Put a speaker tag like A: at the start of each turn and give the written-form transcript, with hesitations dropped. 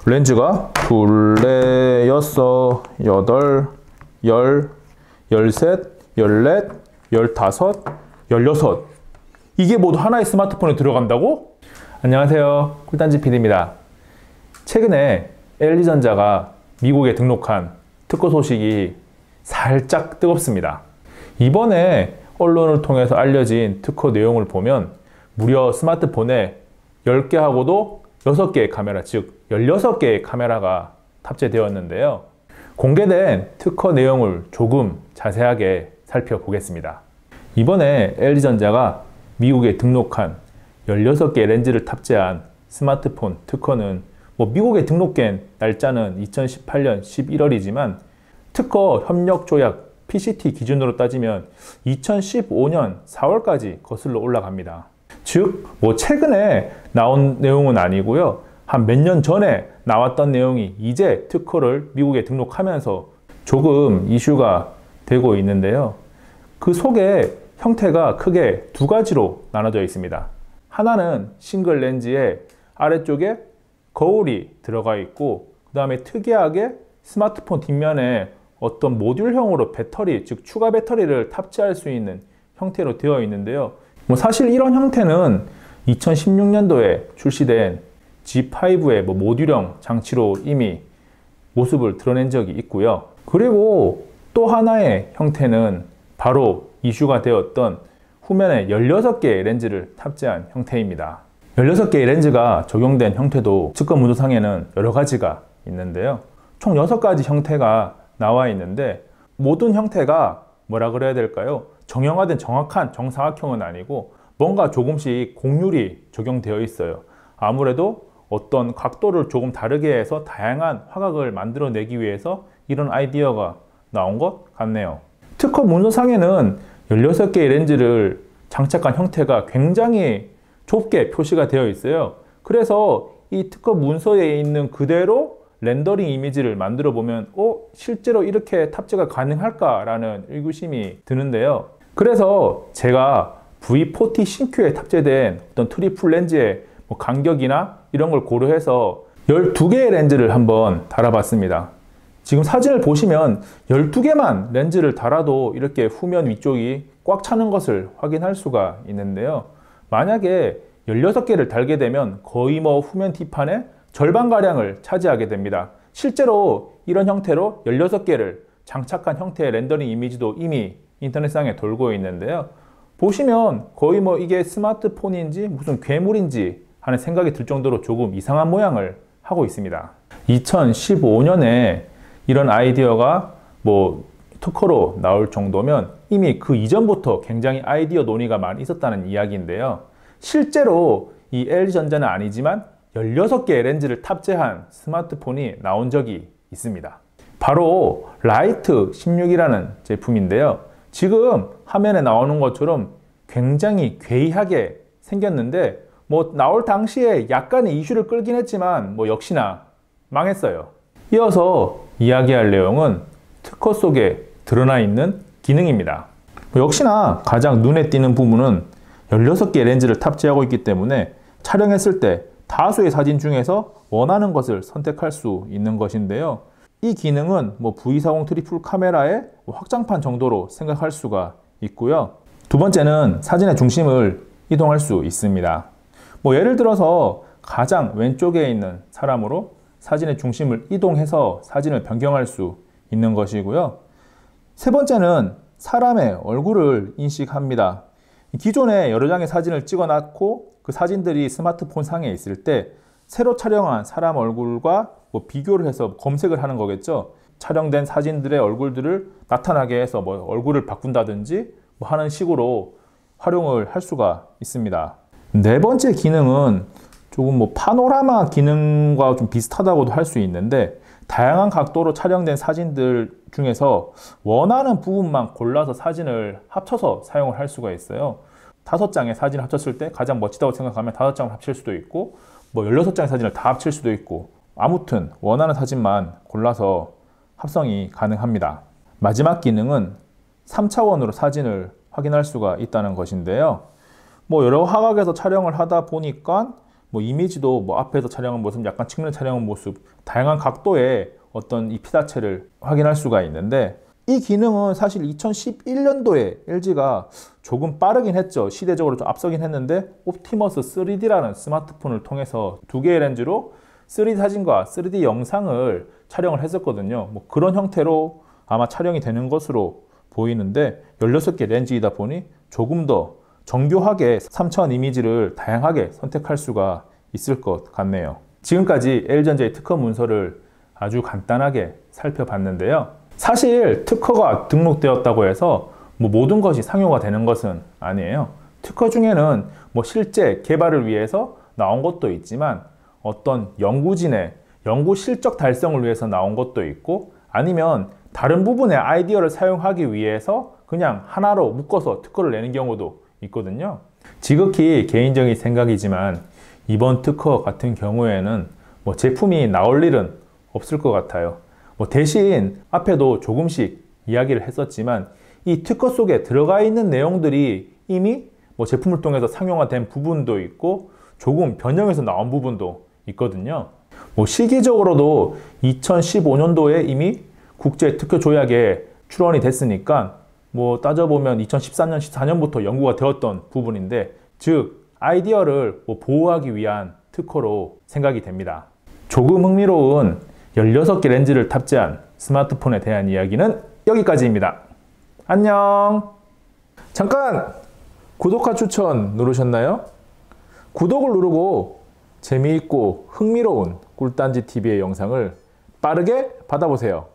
A: 렌즈가 둘레, 여섯, 여덟, 열, 열셋, 열넷, 열다섯, 열여섯. 이게 모두 하나의 스마트폰에 들어간다고? 안녕하세요, 꿀단지 PD입니다. 최근에 LG전자가 미국에 등록한 특허 소식이 살짝 뜨겁습니다. 이번에 언론을 통해서 알려진 특허 내용을 보면 무려 스마트폰에 10개하고도 6개의 카메라, 즉 16개의 카메라가 탑재되었는데요. 공개된 특허 내용을 조금 자세하게 살펴보겠습니다. 이번에 LG전자가 미국에 등록한 16개의 렌즈를 탑재한 스마트폰 특허는 미국에 등록된 날짜는 2018년 11월이지만 특허 협력 조약 PCT 기준으로 따지면 2015년 4월까지 거슬러 올라갑니다. 즉, 최근에 나온 내용은 아니고요. 한 몇 년 전에 나왔던 내용이 이제 특허를 미국에 등록하면서 조금 이슈가 되고 있는데요. 그 속에 형태가 크게 두 가지로 나눠져 있습니다. 하나는 싱글 렌즈에 아래쪽에 거울이 들어가 있고, 그 다음에 특이하게 스마트폰 뒷면에 어떤 모듈형으로 배터리, 즉 추가 배터리를 탑재할 수 있는 형태로 되어 있는데요. 사실 이런 형태는 2016년도에 출시된 G5의 모듈형 장치로 이미 모습을 드러낸 적이 있고요. 그리고 또 하나의 형태는 바로 이슈가 되었던 후면에 16개의 렌즈를 탑재한 형태입니다. 16개의 렌즈가 적용된 형태도 특허 문서상에는 여러 가지가 있는데요. 총 6가지 형태가 나와 있는데, 모든 형태가 뭐라 그래야 될까요? 정형화된 정확한 정사각형은 아니고 뭔가 조금씩 곡률이 적용되어 있어요. 아무래도 어떤 각도를 조금 다르게 해서 다양한 화각을 만들어내기 위해서 이런 아이디어가 나온 것 같네요. 특허 문서상에는 16개의 렌즈를 장착한 형태가 굉장히 좁게 표시가 되어 있어요. 그래서 이 특허 문서에 있는 그대로 렌더링 이미지를 만들어 보면 실제로 이렇게 탑재가 가능할까라는 의구심이 드는데요. 그래서 제가 V40 신큐에 탑재된 어떤 트리플 렌즈의 간격이나 이런 걸 고려해서 12개의 렌즈를 한번 달아봤습니다. 지금 사진을 보시면 12개만 렌즈를 달아도 이렇게 후면 위쪽이 꽉 차는 것을 확인할 수가 있는데요. 만약에 16개를 달게 되면 거의 후면 뒷판의 절반가량을 차지하게 됩니다. 실제로 이런 형태로 16개를 장착한 형태의 렌더링 이미지도 이미 인터넷상에 돌고 있는데요. 보시면 거의 이게 스마트폰인지 무슨 괴물인지 하는 생각이 들 정도로 조금 이상한 모양을 하고 있습니다. 2015년에 이런 아이디어가 특허로 나올 정도면 이미 그 이전부터 굉장히 아이디어 논의가 많이 있었다는 이야기인데요. 실제로 이 LG전자는 아니지만 16개의 렌즈를 탑재한 스마트폰이 나온 적이 있습니다. 바로 라이트 16이라는 제품인데요. 지금 화면에 나오는 것처럼 굉장히 괴이하게 생겼는데 나올 당시에 약간의 이슈를 끌긴 했지만 역시나 망했어요. 이어서 이야기할 내용은 특허 속에 드러나 있는 기능입니다. 역시나 가장 눈에 띄는 부분은 16개의 렌즈를 탑재하고 있기 때문에 촬영했을 때 다수의 사진 중에서 원하는 것을 선택할 수 있는 것인데요. 이 기능은 V40 트리플 카메라의 확장판 정도로 생각할 수가 있고요. 두 번째는 사진의 중심을 이동할 수 있습니다. 예를 들어서 가장 왼쪽에 있는 사람으로 사진의 중심을 이동해서 사진을 변경할 수 있는 것이고요. 세 번째는 사람의 얼굴을 인식합니다. 기존에 여러 장의 사진을 찍어놨고 그 사진들이 스마트폰 상에 있을 때 새로 촬영한 사람 얼굴과 비교를 해서 검색을 하는 거겠죠. 촬영된 사진들의 얼굴들을 나타나게 해서 얼굴을 바꾼다든지 하는 식으로 활용을 할 수가 있습니다. 네 번째 기능은 조금 파노라마 기능과 좀 비슷하다고도 할 수 있는데, 다양한 각도로 촬영된 사진들 중에서 원하는 부분만 골라서 사진을 합쳐서 사용을 할 수가 있어요. 5장의 사진을 합쳤을 때 가장 멋지다고 생각하면 5장을 합칠 수도 있고 16장의 사진을 다 합칠 수도 있고, 아무튼 원하는 사진만 골라서 합성이 가능합니다. 마지막 기능은 3차원으로 사진을 확인할 수가 있다는 것인데요. 여러 화각에서 촬영을 하다 보니까 뭐 이미지도 뭐 앞에서 촬영한 모습, 약간 측면 촬영한 모습, 다양한 각도의 어떤 이 피사체를 확인할 수가 있는데, 이 기능은 사실 2011년도에 LG가 조금 빠르긴 했죠. 시대적으로 좀 앞서긴 했는데, 옵티머스 3D라는 스마트폰을 통해서 두 개의 렌즈로 3D 사진과 3D 영상을 촬영을 했었거든요. 뭐 그런 형태로 아마 촬영이 되는 것으로 보이는데, 16개 렌즈이다 보니 조금 더 정교하게 3차원 이미지를 다양하게 선택할 수가 있을 것 같네요. 지금까지 LG전자의 특허 문서를 아주 간단하게 살펴봤는데요. 사실 특허가 등록되었다고 해서 뭐 모든 것이 상용화 되는 것은 아니에요. 특허 중에는 뭐 실제 개발을 위해서 나온 것도 있지만, 어떤 연구진의 연구 실적 달성을 위해서 나온 것도 있고, 아니면 다른 부분의 아이디어를 사용하기 위해서 그냥 하나로 묶어서 특허를 내는 경우도 있거든요. 지극히 개인적인 생각이지만 이번 특허 같은 경우에는 뭐 제품이 나올 일은 없을 것 같아요. 뭐 대신 앞에도 조금씩 이야기를 했었지만, 이 특허 속에 들어가 있는 내용들이 이미 뭐 제품을 통해서 상용화된 부분도 있고 조금 변형해서 나온 부분도 있거든요. 뭐 시기적으로도 2015년도에 이미 국제 특허 조약에 출원이 됐으니까 뭐 따져보면 2013년, 14년부터 연구가 되었던 부분인데, 즉 아이디어를 뭐 보호하기 위한 특허로 생각이 됩니다. 조금 흥미로운 16개 렌즈를 탑재한 스마트폰에 대한 이야기는 여기까지입니다. 안녕! 잠깐! 구독과 추천 누르셨나요? 구독을 누르고 재미있고 흥미로운 꿀단지 TV의 영상을 빠르게 받아보세요.